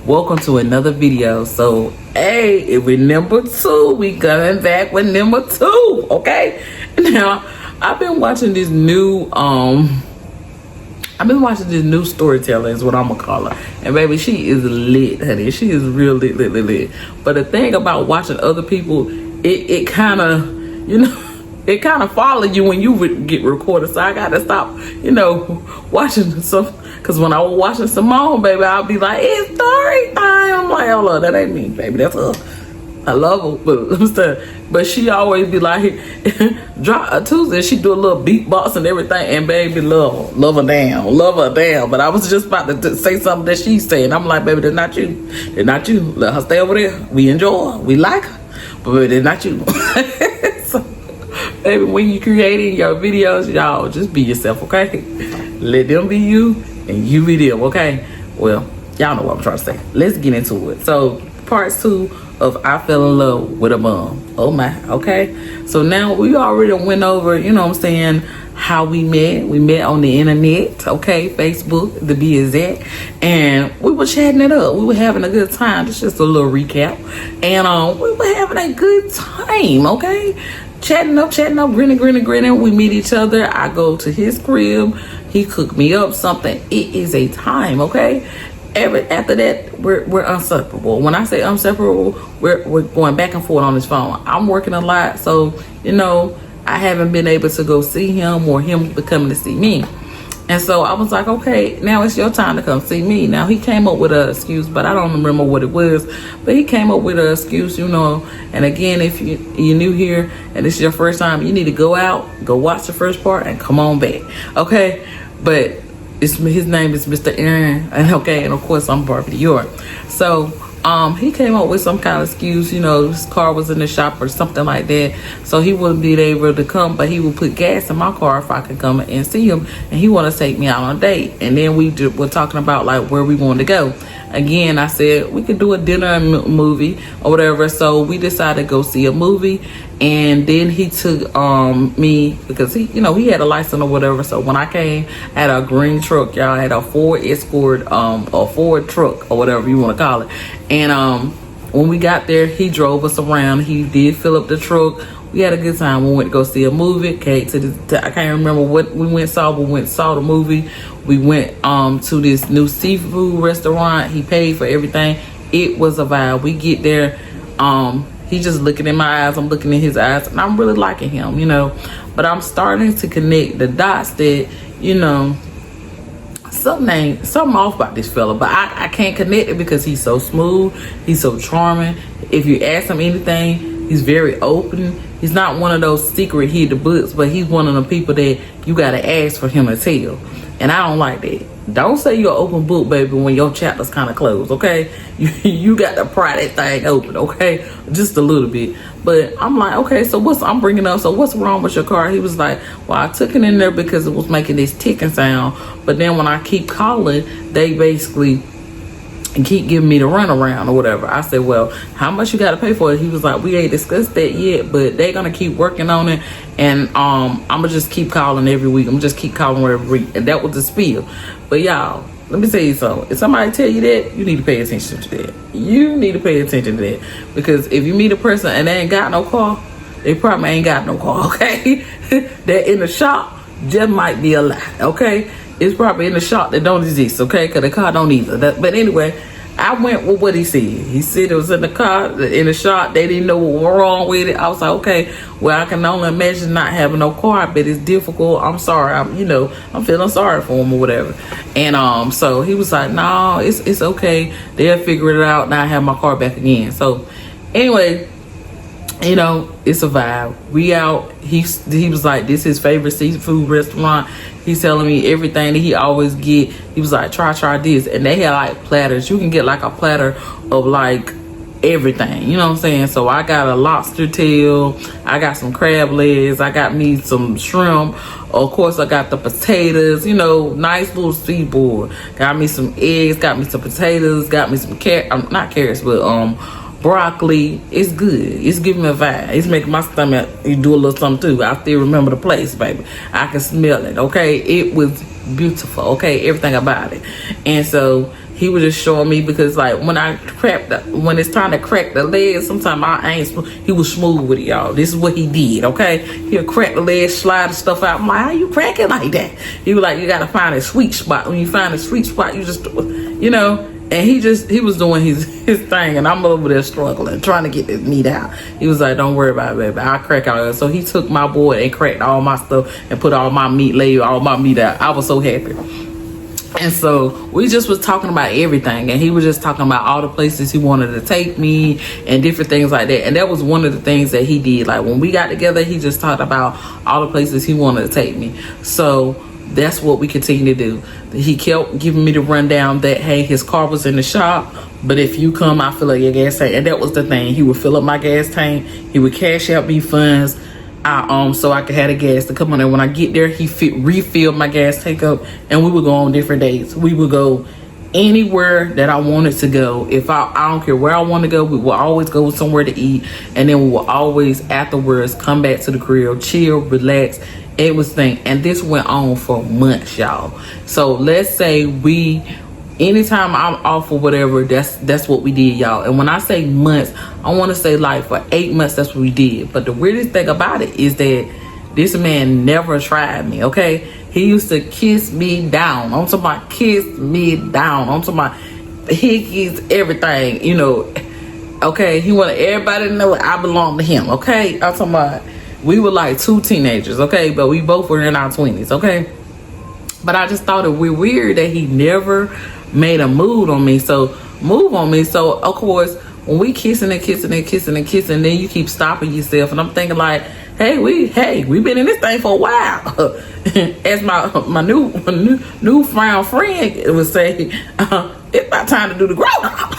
welcome to another video. So hey, if we number 2, we coming back with number 2. Okay, now I've been watching this new storyteller is what I'm gonna call her. And baby, she is lit, honey. She is real lit. But the thing about watching other people, it kind of, it kind of follows you when you get recorded. So I got to stop, watching some. Because when I was watching Simone, baby, I'll be like, it's story time. I'm like, hold on, that ain't me, baby. That's her. I love her, but she always be like, drop Tuesday. She do a little beatbox and everything, and baby, love her down. But I was just about to say something that she said. I'm like, baby, they're not you. Let her stay over there. We enjoy her. We like her, but baby, they're not you. So, baby, when you creating your videos, y'all just be yourself, okay? Let them be you, and you be them, okay? Well, y'all know what I'm trying to say. Let's get into it. So, part 2 of I Fell in Love with a Bum. Oh my, okay? So now we already went over, how we met. We met on the internet, okay? Facebook, to be exact. And we were chatting it up. We were having a good time. It's just a little recap. And we were having a good time, okay? Chatting up, grinning. We meet each other. I go to his crib. He cooked me up something. It is a time, okay? After that, we're inseparable. When I say inseparable, we're going back and forth on his phone. I'm working a lot, so I haven't been able to go see him or him coming to see me. And so I was like, okay, now it's your time to come see me. Now he came up with an excuse, but I don't remember what it was. But he came up with an excuse, And again, if you're new here and this is your first time, you need to go out, go watch the first part, and come on back, okay? But his name is Mr. Aaron, and okay, and of course I'm Barbie York. So he came up with some kind of excuse, his car was in the shop or something like that, so he wouldn't be able to come, but he would put gas in my car if I could come and see him, and he wanted to take me out on a date. And then we were talking about like where we wanted to go. Again, I said we could do a dinner and movie or whatever, so we decided to go see a movie. And then he took me, because he had a license or whatever. So when I came, I had a green truck, y'all. I had a Ford Escort, a Ford truck or whatever you want to call it. And when we got there, he drove us around. He did fill up the truck. We had a good time. We went to go see a movie. Okay, I can't remember what we went saw, but we went saw the movie. We went to this new seafood restaurant. He paid for everything. It was a vibe. We get there. He's just looking in my eyes. I'm looking in his eyes, and I'm really liking him, But I'm starting to connect the dots that, something off about this fella. But I can't connect it because he's so smooth. He's so charming. If you ask him anything, he's very open. He's not one of those secret hidden books, but he's one of the people that you gotta ask for him to tell. And I don't like that. Don't say you're an open book, baby, when your chapter's kind of closed, okay? You got to pry that thing open, okay? Just a little bit. But I'm like, okay, so I'm bringing up, so what's wrong with your car? He was like, well, I took it in there because it was making this ticking sound. But then when I keep calling, they basically keep giving me the runaround or whatever. I said, well, how much you got to pay for it? He was like, we ain't discussed that yet, but they're going to keep working on it. And I'm going to just keep calling every week. I'm going to just keep calling every week. And that was the spiel. But y'all, let me tell you something. If somebody tell you that, you need to pay attention to that. You need to pay attention to that. Because if you meet a person and they ain't got no car, they probably ain't got no car, okay? They're in the shop, just might be a lie, okay? It's probably in the shop that don't exist, okay? Because the car don't either. But anyway, I went with what he said. He said it was in the car, in the shop. They didn't know what was wrong with it. I was like, okay, well, I can only imagine not having no car, but it's difficult. I'm sorry. I'm feeling sorry for him or whatever. And so he was like, no, it's okay. They'll figure it out. Now I have my car back again. So anyway, it's a vibe. We out. He was like, this is his favorite seafood restaurant. He's telling me everything that he always get. He was like, try this. And they had like platters. You can get like a platter of like everything. You know what I'm saying? So I got a lobster tail. I got some crab legs. I got me some shrimp. Of course, I got the potatoes. Nice little seaboard. Got me some eggs. Got me some potatoes. Got me some not carrots, but broccoli. It's good. It's giving me a vibe. It's making my stomach do a little something too. I still remember the place, baby. I can smell it, okay? It was beautiful, okay? Everything about it. And so he was just showing me, because like when it's time to crack the legs, sometimes I ain't he was smooth with it, y'all. This is what he did, okay? He'll crack the legs, slide the stuff out. I'm like, how you crack it like that? He was like, you gotta find a sweet spot. When you find a sweet spot, you just, you know. And he was doing his thing, and I'm over there struggling, trying to get this meat out. He was like, don't worry about it, baby, I'll crack all. So he took my board and cracked all my stuff and put all my meat, laid all my meat out. I was so happy. And so we just was talking about everything, and he was just talking about all the places he wanted to take me and different things like that. And that was one of the things that he did. Like when we got together, he just talked about all the places he wanted to take me. So that's what we continue to do. He kept giving me the rundown that, hey, his car was in the shop, but if you come, I fill up your gas tank. And that was the thing. He would fill up my gas tank. He would cash out me funds, so I could have the gas to come on there. When I get there, he refill my gas tank up, and we would go on different dates. We would go anywhere that I wanted to go. If I don't care where I want to go, we will always go somewhere to eat, and then we will always afterwards come back to the grill, chill, relax, everything. And this went on for months, y'all. So let's say anytime I'm off or whatever, that's what we did, y'all. And when I say months, I want to say like for 8 months, that's what we did. But the weirdest thing about it is that this man never tried me, okay? He used to kiss me down. I'm talking about kiss me down. I'm talking about hickeys, everything, you know. Okay, he wanted everybody to know I belong to him, okay? I'm talking about, we were like 2 teenagers, okay? But we both were in our 20s, okay? But I just thought it was weird that he never made a move on me. So of course, when we kissing, then you keep stopping yourself. And I'm thinking like, hey, we've been in this thing for a while. As my new friend would say, it's about time to do the grown up.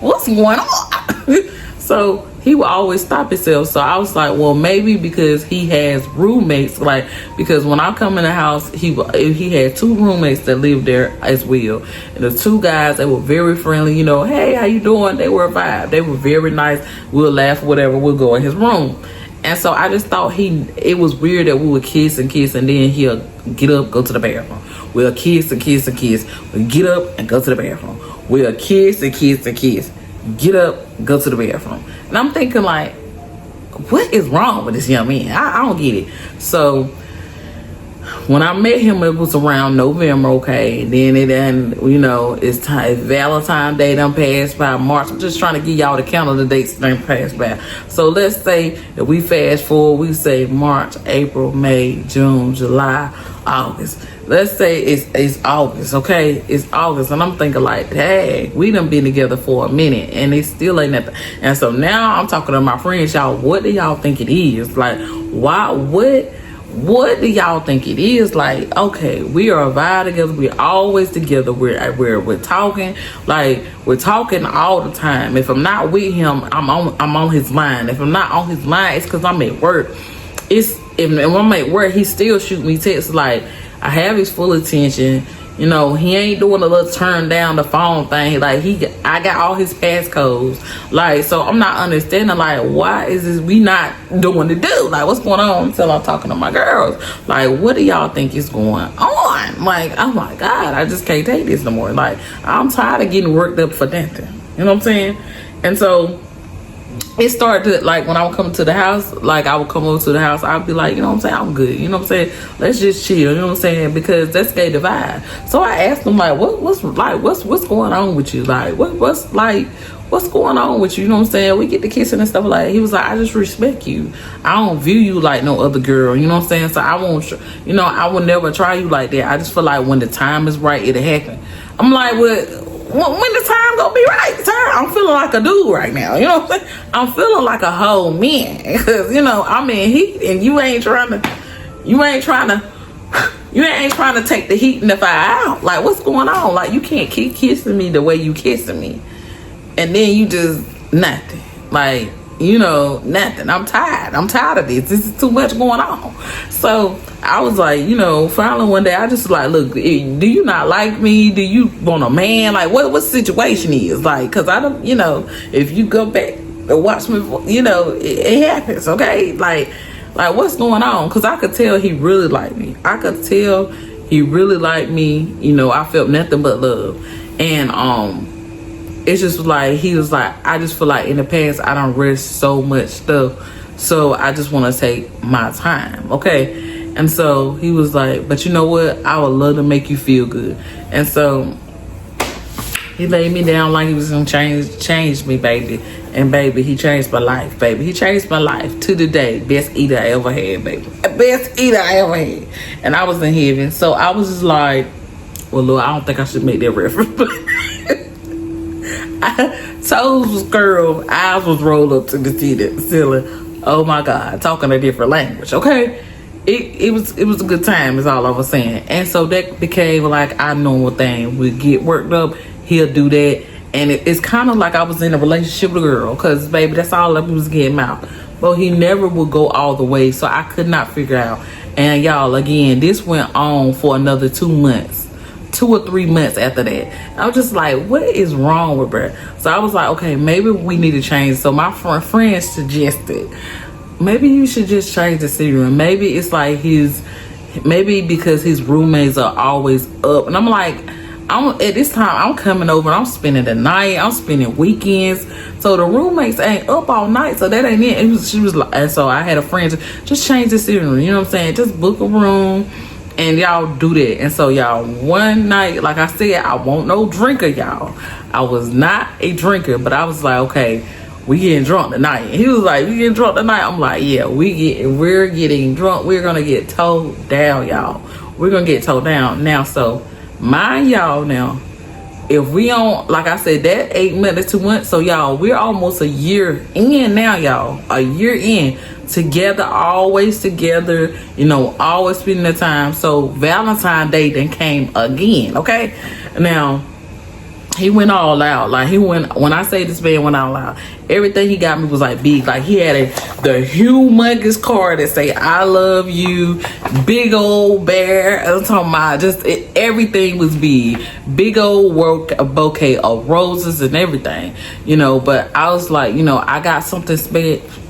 What's going on? So he would always stop himself. So I was like, well, maybe because he has roommates. Like, because when I come in the house, he had 2 roommates that lived there as well. And the 2 guys, they were very friendly. You know, hey, how you doing? They were a vibe. They were very nice. We'll laugh, whatever. We'll go in his room. And so I just thought it was weird that we would kiss, and then he'll get up, go to the bathroom. We'll kiss. We'll get up and go to the bathroom. We'll kiss. Get up, go to the bathroom. And I'm thinking like, what is wrong with this young man? I don't get it. So when I met him, it was around November, okay? Then you know, it's time. Valentine's Day done passed by. March. I'm just trying to give y'all the calendar dates done passed by. So let's say that we fast forward, we say March, April, May, June, July, August. Let's say it's August, okay? It's August, and I'm thinking like, hey, we done been together for a minute, and it still ain't nothing. And so now I'm talking to my friends, y'all. What do y'all think it is? Like, why? What do y'all think it is? Like, okay, we are a vibe together. We're always together. We're talking. Like, we're talking all the time. If I'm not with him, I'm on his mind. If I'm not on his mind, it's because I'm at work. If I'm at work, he still shoot me texts like, I have his full attention. You know, he ain't doing a little turn down the phone thing. Like, I got all his passcodes. Like, so I'm not understanding, like, why is this we not doing the do? Like, what's going on? Until I'm talking to my girls. Like, what do y'all think is going on? Like, oh my God, I just can't take this no more. Like, I'm tired of getting worked up for nothing. You know what I'm saying? And so it started to, like, when I would come to the house, like, I would come over to the house, I'd be like, you know what I'm saying, I'm good, you know what I'm saying, let's just chill, you know what I'm saying, because that's gay divide. So I asked him, like, what's going on with you? Like, what's going on with you? You know what I'm saying? We get to kissing and stuff like that. He was like, I just respect you. I don't view you like no other girl. You know what I'm saying? So I won't, you know, I will never try you like that. I just feel like when the time is right, it'll happen. I'm like, well, when the time gonna be right? I'm feeling like a dude right now. You know what I'm saying? I'm feeling like a whole man. Because, you know, I'm in heat, and you ain't trying to take the heat and the fire out. Like, what's going on? Like, you can't keep kissing me the way you kissing me, and then you just nothing. Like, you know, nothing. I'm tired of this. This is too much going on. So I was like, you know, finally one day I just like, look, do you not like me? Do you want a man? Like, what the situation is? Like, because I don't, you know, if you go back and watch me, you know, it happens, okay? Like what's going on? Because I could tell he really liked me. You know, I felt nothing but love. And it's just like, he was like, I just feel like in the past I don't risk so much stuff, so I just want to take my time, okay? And so he was like, but you know what, I would love to make you feel good. And so he laid me down like he was gonna change me, baby. And baby, he changed my life, baby. He changed my life to the day. Best eater I ever had, baby. Best eater I ever had. And I was in heaven. So I was just like, well, Lord, I don't think I should make that reference. But toes was curled, eyes was rolled up to the ceiling. Oh my God, talking a different language, okay? It was a good time, is all I was saying. And so that became like our normal thing. We get worked up, he'll do that. And it's kind of like I was in a relationship with a girl, because baby, that's all I was getting out. But he never would go all the way, so I could not figure out. And y'all, again, this went on for another 2 months, 2 or 3 months after that. I was just like, what is wrong with her? So I was like, okay, maybe we need to change. So my friend suggested, maybe you should just change the scenery. Maybe it's like maybe because his roommates are always up. And I'm like, at this time, I'm coming over and I'm spending the night, I'm spending weekends. So the roommates ain't up all night, so that ain't it. She was like, and so I had a friend, just change the scenery, you know what I'm saying? Just book a room and y'all do that. And so y'all, one night, like I said, I won't no drinker, y'all. I was not a drinker, but I was like, okay, we getting drunk tonight. And he was like, we getting drunk tonight? I'm like, yeah, we're getting drunk. We're gonna get towed down, y'all. We're gonna get towed down. Now, so mind y'all now, if we don't, like I said, that 8 months, 2 months, so y'all, we're almost a year in now, y'all. A year in. Together, always together, you know, always spending the time. So Valentine's Day then came again, okay? Now, he went all out. Like, he went, when I say this man went all out, everything he got me was like big. Like, he had the humongous car that say, I love you, big old bear. I'm talking about just, everything was big. Big old bouquet of roses and everything, you know. But I was like, you know, I got something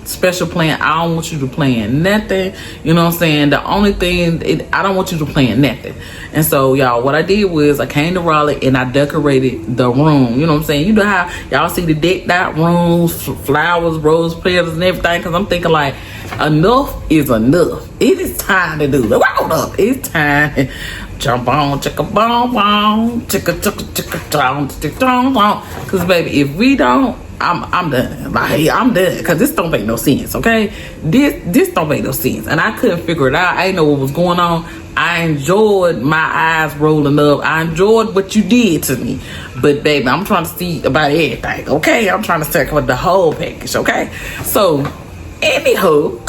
special plan. I don't want you to plan nothing, you know what I'm saying? The only thing, I don't want you to plan nothing. And so y'all, what I did was I came to Raleigh and I decorated the room, you know what I'm saying? You know how y'all see the decked out rooms, flowers, rose petals and everything, because I'm thinking like, enough is enough. It is time to do the roll up. It's time. Jump on, chicka bong bong, chicka chicka chicka dong, chicka dong dong. Because baby, if we don't, I'm done. Like, I'm done, because this don't make no sense, okay? This don't make no sense. And I couldn't figure it out. I didn't know what was going on. I enjoyed my eyes rolling up. I enjoyed what you did to me. But baby, I'm trying to see about everything, okay? I'm trying to check with the whole package, okay? So, anywho,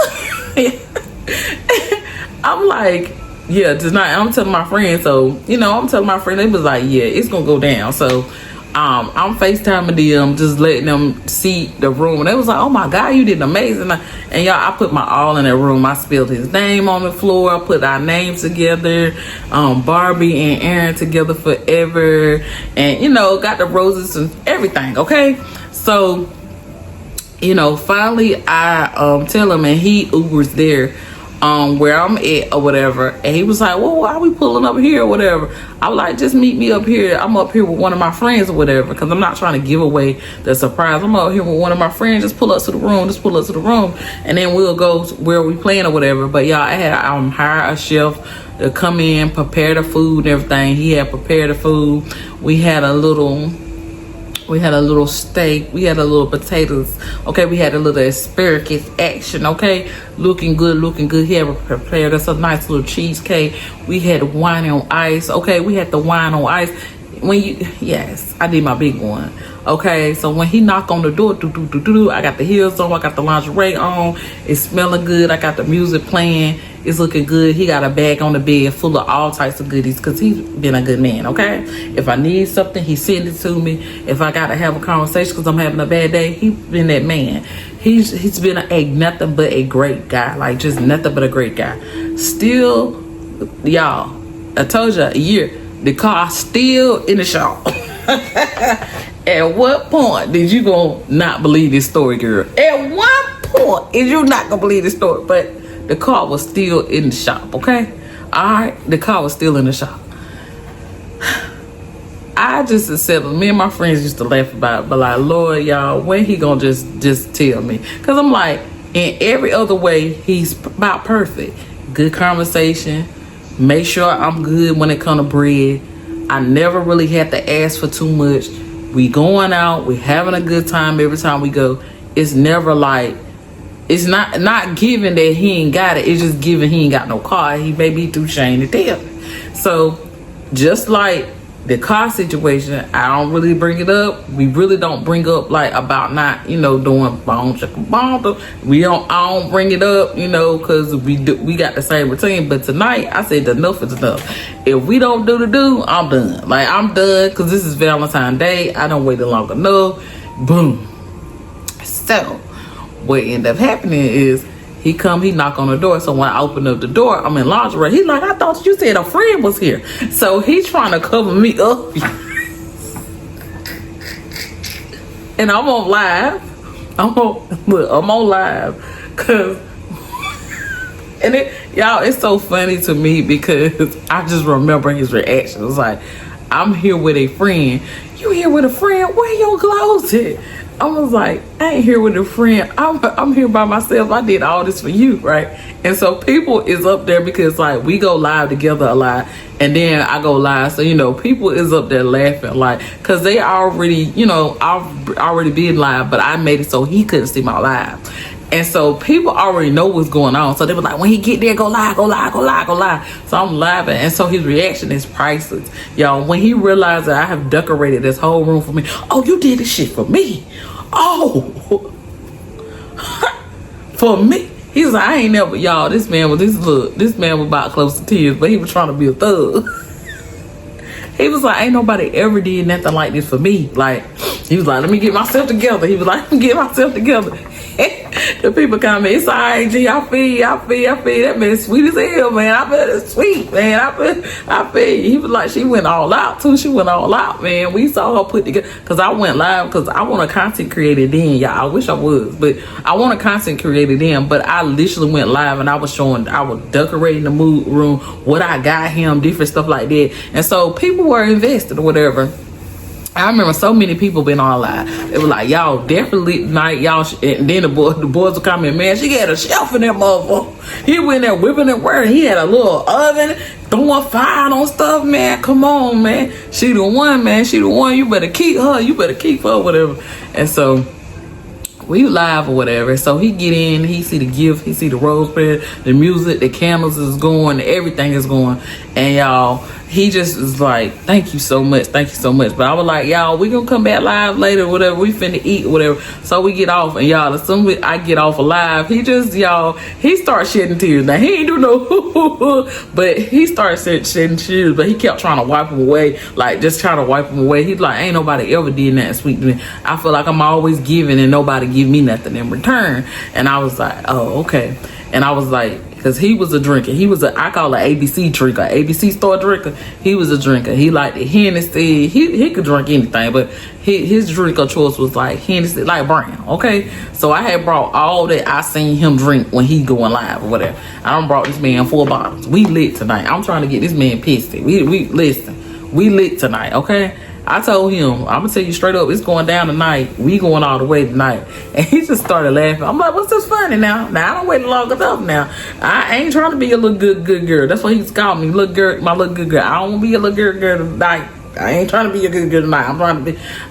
I'm like, yeah, tonight I'm telling my friend. So, you know, I'm telling my friend, they was like, yeah, it's gonna go down. So I'm FaceTiming them, just letting them see the room. And they was like, oh my God, you did amazing. And y'all, I put my all in that room. I spilled his name on the floor. I put our names together. Barbie and Aaron together forever. And, you know, got the roses and everything, okay? So, you know, finally I tell him, and he Ubers there where I'm at or whatever, and he was like, well, why are we pulling up here or whatever? I was like, just meet me up here. I'm up here with one of my friends or whatever, because I'm not trying to give away the surprise. I'm up here with one of my friends. Just pull up to the room, and then we'll go where we playing or whatever. But y'all, I had hire a chef to come in, prepare the food and everything. He had prepared the food. We had a little steak, we had a little potatoes, okay, we had a little asparagus action, okay, looking good. He had prepared us a nice little cheesecake. We had wine on ice, okay, we had the wine on ice. Yes, I did my big one, okay. So when he knocked on the door, I got the heels on, I got the lingerie on, it's smelling good, I got the music playing, it's looking good. He got a bag on the bed full of all types of goodies, because he's been a good man, okay? If I need something, he send it to me. If I got to have a conversation because I'm having a bad day, he been that man. He's been nothing but a great guy. Like, just nothing but a great guy. Still, y'all, I told you, a year, the car still in the shop. At what point did you gonna not believe this story, girl? At what point is you not gonna believe this story? But the car was still in the shop, okay? All right, the car was still in the shop. I just accepted. Me and my friends used to laugh about it, but like, Lord, y'all, when he gonna just tell me? Cause I'm like, in every other way, he's about perfect. Good conversation. Make sure I'm good when it come to bread. I never really had to ask for too much. We going out, we having a good time every time we go. It's never like, it's not giving that he ain't got it. It's just giving he ain't got no car. He may be too ashamed to tell. So just like the car situation, I don't really bring it up. We really don't bring up like about not, doing bone chicken bone. I don't bring it up, because we got the same routine. But tonight I said enough is enough. If we don't do the do, I'm done. Like, I'm done, because this is Valentine's Day. I don't wait long enough. Boom. So what ended up happening is he knock on the door. So when I open up the door, I'm in lingerie. He's like, I thought you said a friend was here. So he's trying to cover me up. And I'm on live. I'm on live. And y'all, it's so funny to me because I just remember his reaction. It's like, I'm here with a friend. You here with a friend? Where your clothes at? I was like, I ain't here with a friend. I'm here by myself. I did all this for you, right? And so people is up there because like we go live together a lot, and then I go live. So people is up there laughing like, cause they already, I've already been live, but I made it so he couldn't see my live. And so people already know what's going on. So they were like, when he get there, go live, go live, go live, go live. So I'm laughing. And so his reaction is priceless. Y'all, when he realized that I have decorated this whole room for me. Oh, you did this shit for me. Oh, for me. He was like, I ain't never, y'all, this man was about close to tears, but he was trying to be a thug. He was like, ain't nobody ever did nothing like this for me. Like, he was like, let me get myself together. He was like, let me get myself together. The people comment, it's all right, G, I feel. That man sweet as hell, man. I bet it's sweet, man. I feel. He was like, she went all out, too. She went all out, man. We saw her put together. Because I went live, because I want a content creator then, y'all. I wish I was, but I want a content creator then. But I literally went live, and I was decorating the mood room, what I got him, different stuff like that. And so people were invested or whatever. I remember so many people been on live. They were like, y'all definitely tonight, y'all. And then the boys were coming, man, she had a shelf in that motherfucker. He went there whipping and wearing. He had a little oven, throwing fire on stuff, man. Come on, man. She the one, man. She the one. You better keep her. You better keep her, whatever. And so we live or whatever. So he get in, he see the gift, he see the rose bed, the music, the candles is going, everything is going. And y'all, he just is like, thank you so much. But I was like, y'all, we gonna come back live later, whatever. We finna eat, whatever. So we get off, and y'all, as soon as I get off a live, he starts shedding tears. Now he ain't do no, but he started shedding tears. But he kept trying to wipe them away, like just trying to wipe them away. He's like, ain't nobody ever did nothing sweet to me. I feel like I'm always giving, and nobody give me nothing in return. And I was like, oh, okay. And I was like, because he was a drinker. He was I call it ABC drinker, ABC store drinker. He was a drinker. He liked the Hennessy. He could drink anything, but his drink of choice was like Hennessy, like brown, okay? So I had brought all that I seen him drink when he going live or whatever. I done brought this man 4 bottles. We lit tonight. I'm trying to get this man pissed. We lit tonight, okay? I told him, I'm gonna tell you straight up, it's going down tonight. We going all the way tonight. And he just started laughing. I'm like, what's this funny now? Now I don't wait long enough now. I ain't trying to be a little good girl. That's what he's called me, little girl, my little good girl. I don't want to be a little girl tonight. I ain't trying to be a good girl tonight.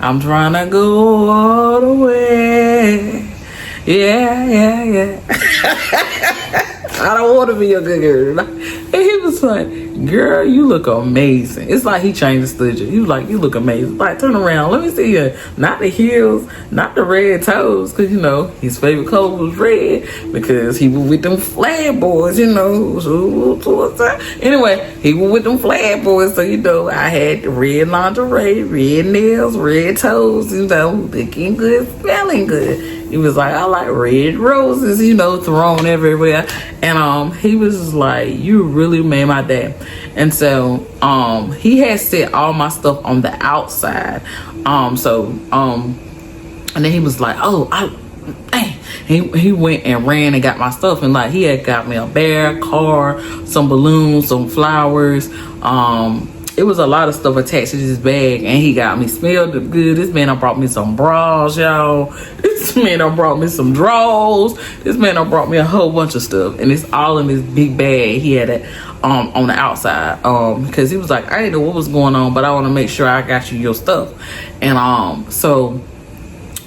I'm trying to go all the way. Yeah. I don't want to be a good girl tonight. And he was like, girl, you look amazing. It's like he changed the studio. He was like, you look amazing. Like, turn around. Let me see you. Not the heels, not the red toes. Because, his favorite color was red. Because he was with them flag boys, Anyway, he was with them flag boys. So, I had the red lingerie, red nails, red toes, looking good, smelling good. He was like, I like red roses, thrown everywhere. And he was just like, you really made my day. And so he had set all my stuff on the outside. And then he was like, he went and ran and got my stuff, and like he had got me a bear, car, some balloons, some flowers. it was a lot of stuff attached to this bag, and he got me smelled good. This man done brought me some bras, y'all. This man done brought me some drawers. This man done brought me a whole bunch of stuff, and it's all in this big bag. He had it on the outside, because he was like, I didn't know what was going on, but I want to make sure I got you your stuff. And so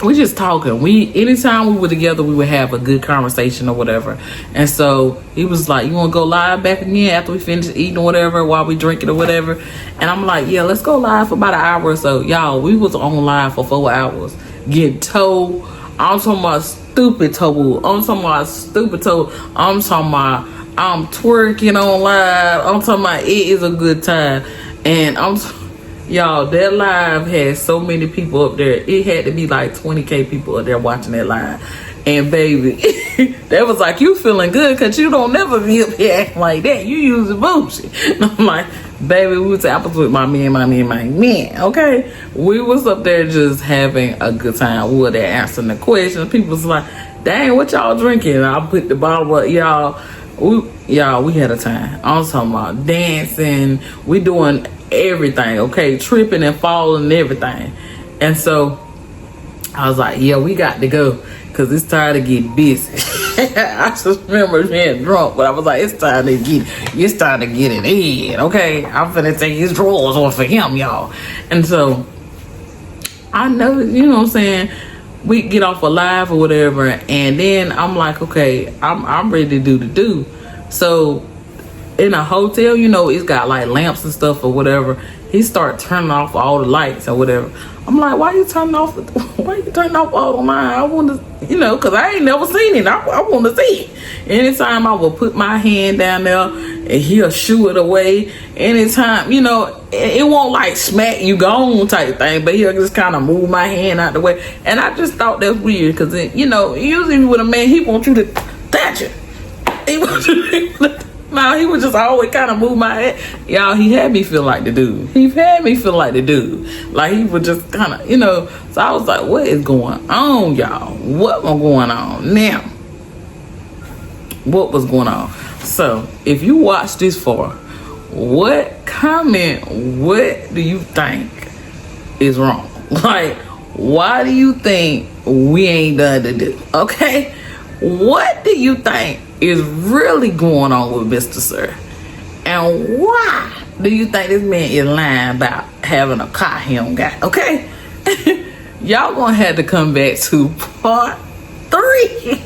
we just talking. Anytime we were together, we would have a good conversation or whatever. And so he was like, you want to go live back again after we finish eating or whatever, while we drinking or whatever? And I'm like, yeah, let's go live for about an hour or so. Y'all, we was on live for 4 hours getting told. I'm talking about stupid told. I'm talking about stupid told. I'm talking about I'm twerking on live. I'm talking about it is a good time. And y'all, that live had so many people up there. It had to be like 20K people up there watching that live. And baby, that was like, you feeling good because you don't never be up here acting like that. You using bullshit. And I'm like, baby, we was apples with my man, okay? We was up there just having a good time. We were there answering the questions. People was like, dang, what y'all drinking? And I put the bottle up, y'all. We had a time. I'm talking about dancing. We doing everything, okay? Tripping and falling and everything. And so I was like, yeah, we got to go because it's time to get busy. I just remember being drunk, but I was like, it's time to get it in, okay? I'm finna take his drawers off for him, y'all. And so I know, you know what I'm saying, we get off a live or whatever, and then I'm like, okay, I'm ready to do the do. So in a hotel, you know, it's got like lamps and stuff or whatever. He start turning off all the lights or whatever. I'm like, why you turning off all the lights? I want to, you know, because I ain't never seen it. I want to see it. Anytime I will put my hand down there and he'll shoo it away. Anytime, you know, it won't like smack you gone type thing, but he'll just kind of move my hand out the way. And I just thought that's weird because, you know, usually with a man, he wants you to touch it. No, he would just always kind of move my head. Y'all, he had me feel like the dude. Like he would just kind of, you know. So I was like, what is going on, y'all? What was going on? Now, what was going on? So, if you watch this far, what do you think is wrong? Like, why do you think we ain't done the do? Okay? What do you think is really going on with Mr. Sir? And why do you think this man is lying about having a car he don't got? Okay? Y'all gonna have to come back to part 3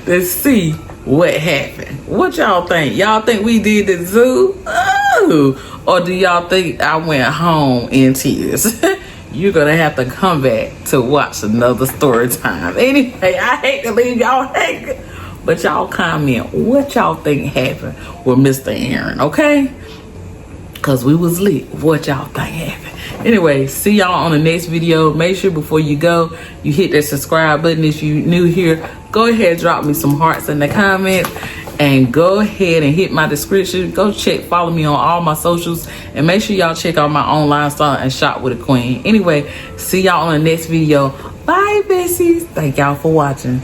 to see what happened. What y'all think? Y'all think we did the zoo? Oh, or do y'all think I went home in tears? You're gonna have to come back to watch another story time. Anyway, I hate to leave y'all hanging, but y'all comment what y'all think happened with Mr. Aaron, okay? Because we was lit. What y'all think happened? Anyway, see y'all on the next video. Make sure before you go, you hit that subscribe button. If you new here, go ahead, drop me some hearts in the comments. And go ahead and hit my description. Go follow me on all my socials. And make sure y'all check out my online store and shop with a queen. Anyway, see y'all on the next video. Bye, Besties. Thank y'all for watching.